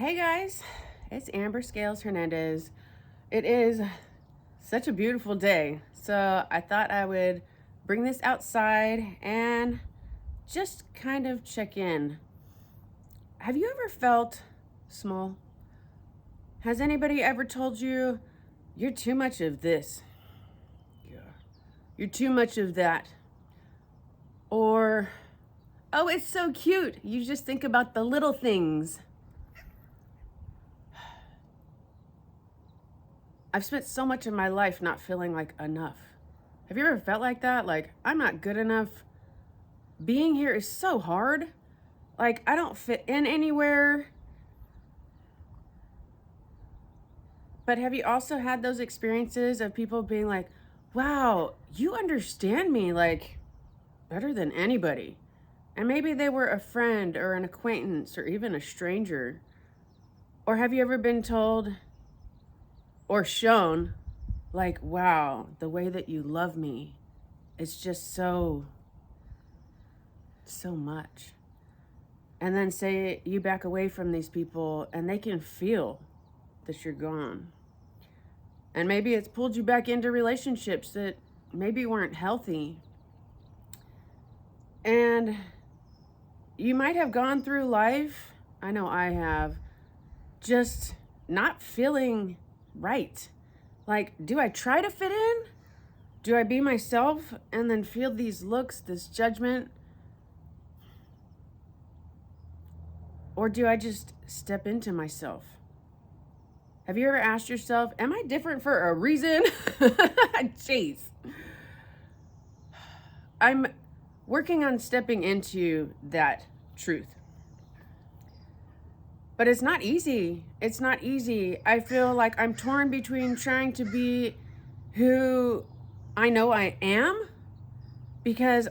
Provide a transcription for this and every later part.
Hey guys, it's Amber Scales Hernandez. It is such a beautiful day, so I thought I would bring this outside and just kind of check in. Have you ever felt small? Has anybody ever told you you're too much of this? Yeah. You're too much of that. Or, oh, it's so cute. You just think about the little things. I've spent so much of my life not feeling like enough. Have you ever felt like that? Like, I'm not good enough. Being here is so hard. Like, I don't fit in anywhere. But have you also had those experiences of people being like, wow, you understand me like better than anybody? And maybe they were a friend or an acquaintance or even a stranger. Or have you ever been told or shown like, wow, the way that you love me is just so much. And then say you back away from these people and they can feel that you're gone. And maybe it's pulled you back into relationships that maybe weren't healthy. And you might have gone through life, I know I have, just not feeling right. Like, do I try to fit in? Do I be myself and then feel these looks, this judgment? Or do I just step into myself? Have you ever asked yourself, am I different for a reason? Jeez. I'm working on stepping into that truth. But it's not easy. It's not easy. I feel like I'm torn between trying to be who I know I am, because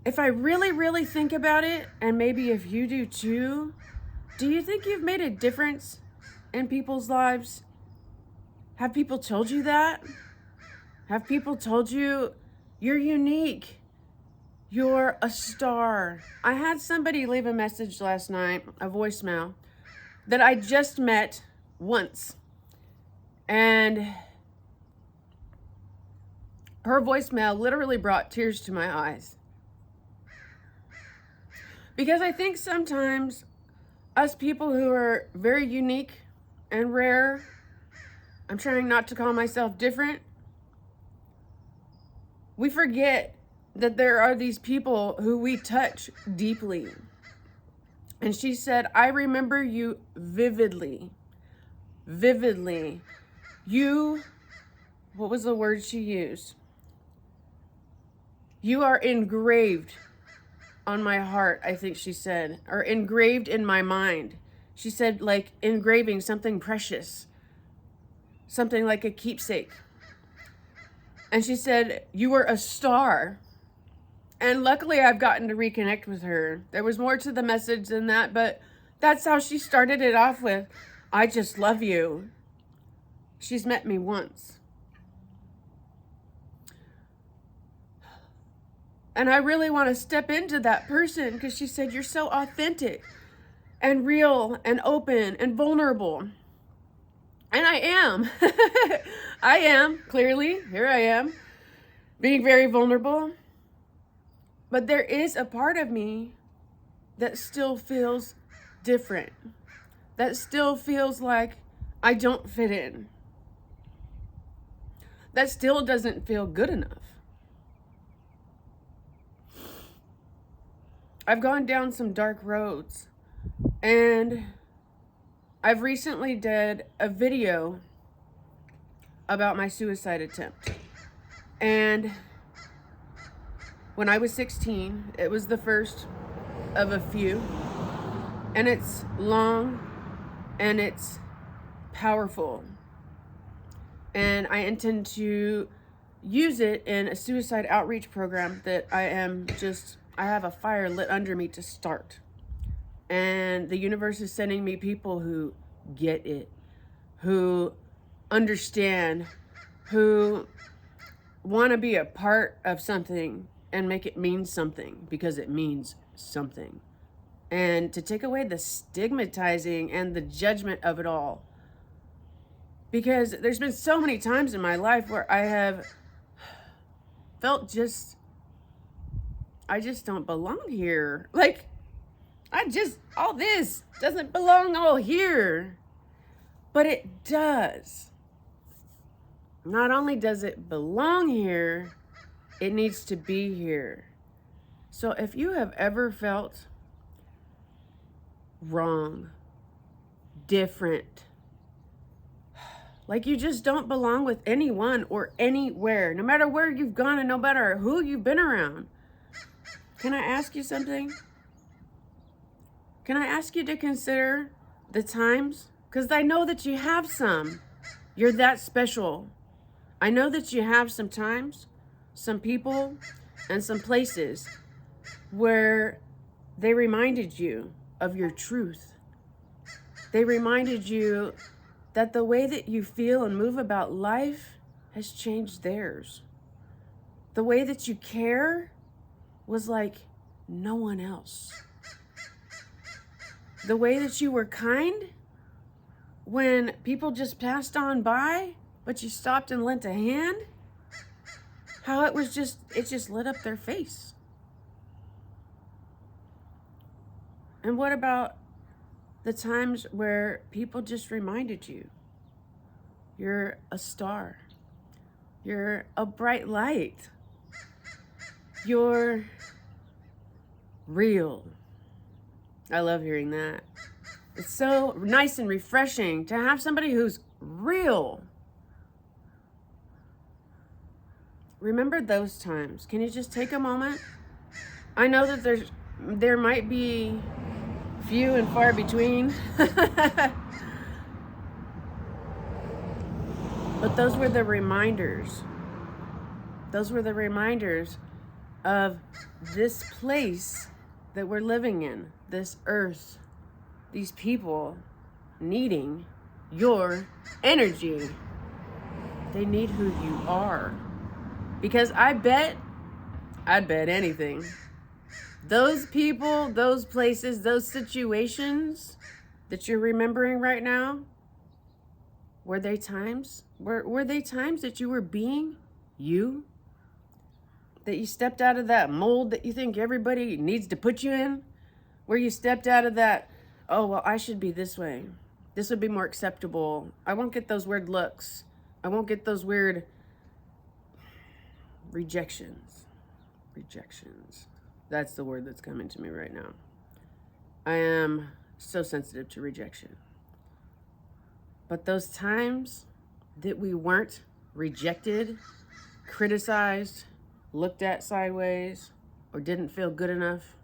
if I really, really think about it, and maybe if you do too, do you think you've made a difference in people's lives? Have people told you that? Have people told you you're unique? You're a star. I had somebody leave a message last night, a voicemail, that I just met once. And her voicemail literally brought tears to my eyes. Because I think sometimes us people who are very unique and rare, I'm trying not to call myself different, we forget that there are these people who we touch deeply. And she said, I remember you vividly. Vividly. You, what was the word she used? You are engraved on my heart, I think she said, or engraved in my mind. She said, like engraving something precious, something like a keepsake. And she said, you were a star. And luckily I've gotten to reconnect with her. There was more to the message than that, but that's how she started it off with, I just love you. She's met me once. And I really want to step into that person because she said, you're so authentic and real and open and vulnerable. And I am. I am, clearly. Here I am, being very vulnerable. But there is a part of me that still feels different. That still feels like I don't fit in. That still doesn't feel good enough. I've gone down some dark roads, and I've recently did a video about my suicide attempt. And when I was 16, it was the first of a few, and it's long and it's powerful. And I intend to use it in a suicide outreach program that I have a fire lit under me to start. And the universe is sending me people who get it, who understand, who want to be a part of something and make it mean something because it means something. and to take away the stigmatizing and the judgment of it all. Because there's been so many times in my life where I have felt I just don't belong here. Like, all this doesn't belong all here. But it does. Not only does it belong here, it needs to be here. So if you have ever felt wrong, different, like you just don't belong with anyone or anywhere, no matter where you've gone and no matter who you've been around, can I ask you something? Can I ask you to consider the times? Because I know that you have some. You're that special. I know that you have some times, some people, and some places where they reminded you of your truth. They reminded you that the way that you feel and move about life has changed theirs. The way that you care was like no one else. The way that you were kind when people just passed on by, but you stopped and lent a hand, how it just lit up their face. And what about the times where people just reminded you, you're a star, you're a bright light, you're real. I love hearing that. It's so nice and refreshing to have somebody who's real. Remember those times. Can you just take a moment? I know that there might be few and far between. But those were the reminders. Those were the reminders of this place that we're living in, this earth, these people needing your energy. They need who you are. Because I'd bet anything, those people, those places, those situations that you're remembering right now, were they times? Were they times that you were being you? That you stepped out of that mold that you think everybody needs to put you in? Where you stepped out of that, oh, well, I should be this way. This would be more acceptable. I won't get those weird looks. I won't get those weird rejections. That's the word that's coming to me right now. I am so sensitive to rejection. But those times that we weren't rejected, criticized, looked at sideways, or didn't feel good enough,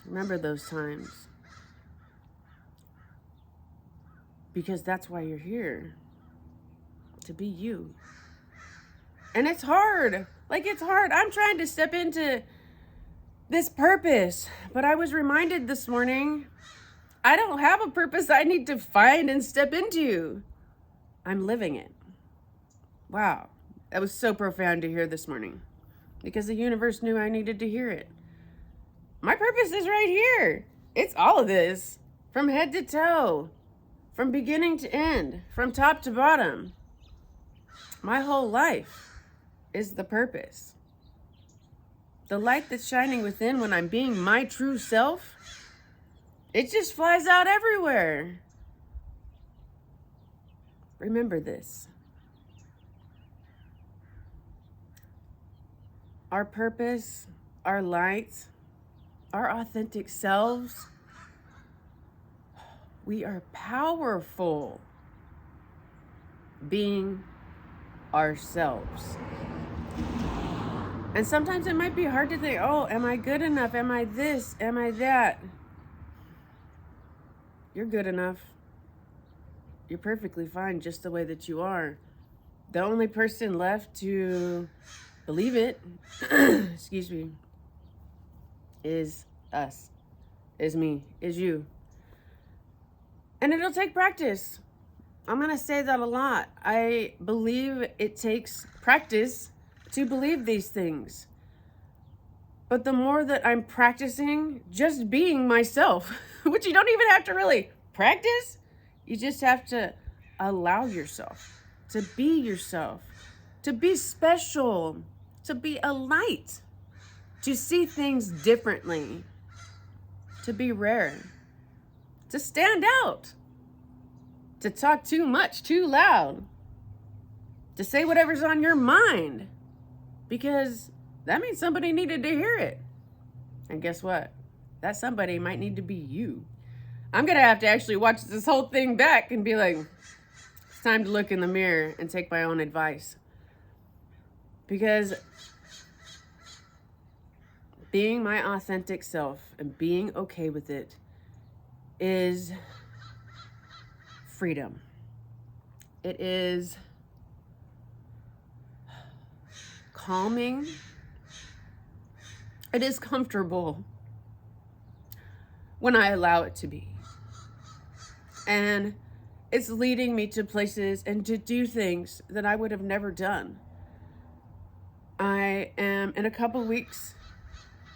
remember those times. Because that's why you're here. To be you. And it's hard. It's hard. I'm trying to step into this purpose. But I was reminded this morning, I don't have a purpose I need to find and step into. I'm living it. Wow. That was so profound to hear this morning. Because the universe knew I needed to hear it. My purpose is right here. It's all of this. From head to toe. From beginning to end. From top to bottom. My whole life is the purpose. The light that's shining within when I'm being my true self, it just flies out everywhere. Remember this. Our purpose, our light, our authentic selves, we are powerful being ourselves. And sometimes it might be hard to think, oh, am I good enough? Am I this? Am I that? You're good enough. You're perfectly fine just the way that you are. The only person left to believe it, excuse me, is us, is me, is you. And it'll take practice. I'm going to say that a lot. I believe it takes practice to believe these things. But the more that I'm practicing just being myself, which you don't even have to really practice, you just have to allow yourself to be yourself, to be special, to be a light, to see things differently, to be rare, to stand out, to talk too much, too loud, to say whatever's on your mind, because that means somebody needed to hear it. And guess what? That somebody might need to be you. I'm going to have to actually watch this whole thing back and be like, it's time to look in the mirror and take my own advice. Because being my authentic self and being okay with it is freedom. It is calming. It is comfortable when I allow it to be. And it's leading me to places and to do things that I would have never done. I am, in a couple weeks,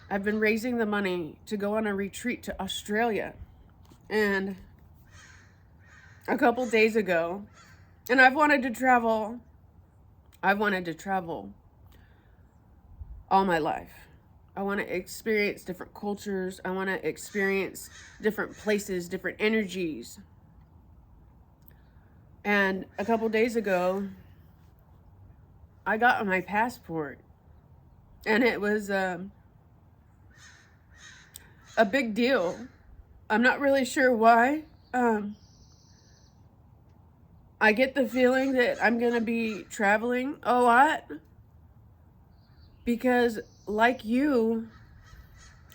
I've been raising the money to go on a retreat to Australia. And a couple days ago, and I've wanted to travel all my life. I want to experience different cultures. I want to experience different places, different energies. And a couple days ago, I got my passport, and it was a big deal. I'm not really sure why. I get the feeling that I'm going to be traveling a lot because, like you,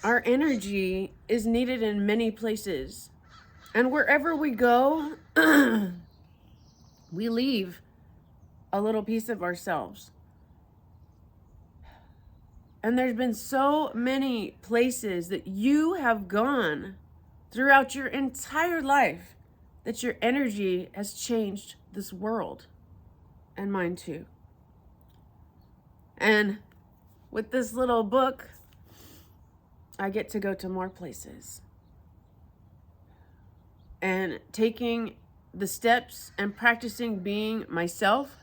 our energy is needed in many places. And wherever we go, we leave a little piece of ourselves. And there's been so many places that you have gone throughout your entire life that your energy has changed this world, and mine too. And with this little book, I get to go to more places. And taking the steps and practicing being myself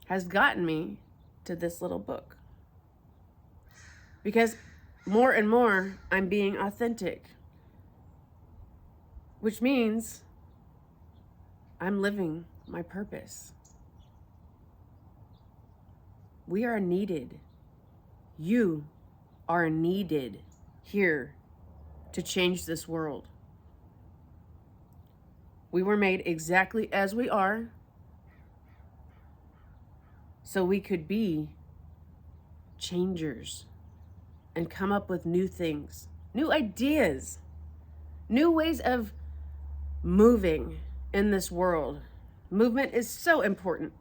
has gotten me to this little book. Because more and more, I'm being authentic, which means I'm living my purpose. We are needed. You are needed here to change this world. We were made exactly as we are, so we could be changers and come up with new things, new ideas, new ways of moving in this world. Movement is so important.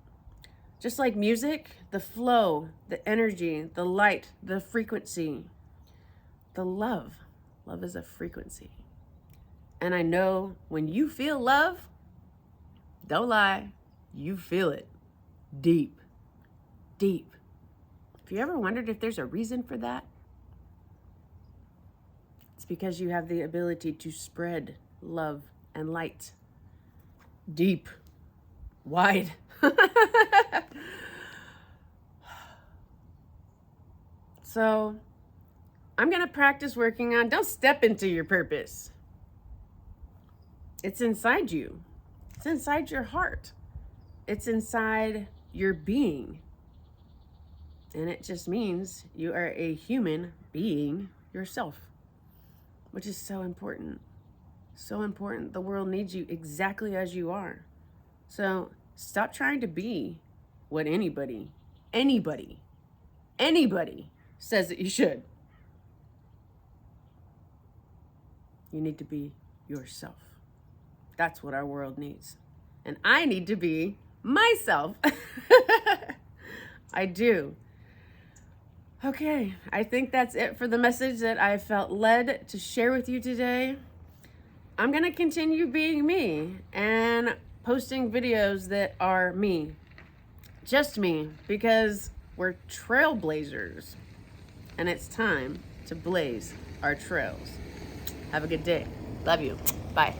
Just like music, the flow, the energy, the light, the frequency, the love. Love is a frequency. And I know when you feel love, don't lie, you feel it deep, deep. Have you ever wondered if there's a reason for that? It's because you have the ability to spread love and light deep, wide. So I'm going to practice working on, don't step into your purpose. It's inside you. It's inside your heart. It's inside your being. And it just means you are a human being yourself, which is so important. So important. The world needs you exactly as you are. So stop trying to be what anybody says that you should. You need to be yourself. That's what our world needs. And I need to be myself. I do. Okay, I think that's it for the message that I felt led to share with you today. I'm going to continue being me and posting videos that are me. Just me, because we're trailblazers. and it's time to blaze our trails. Have a good day. Love you. Bye.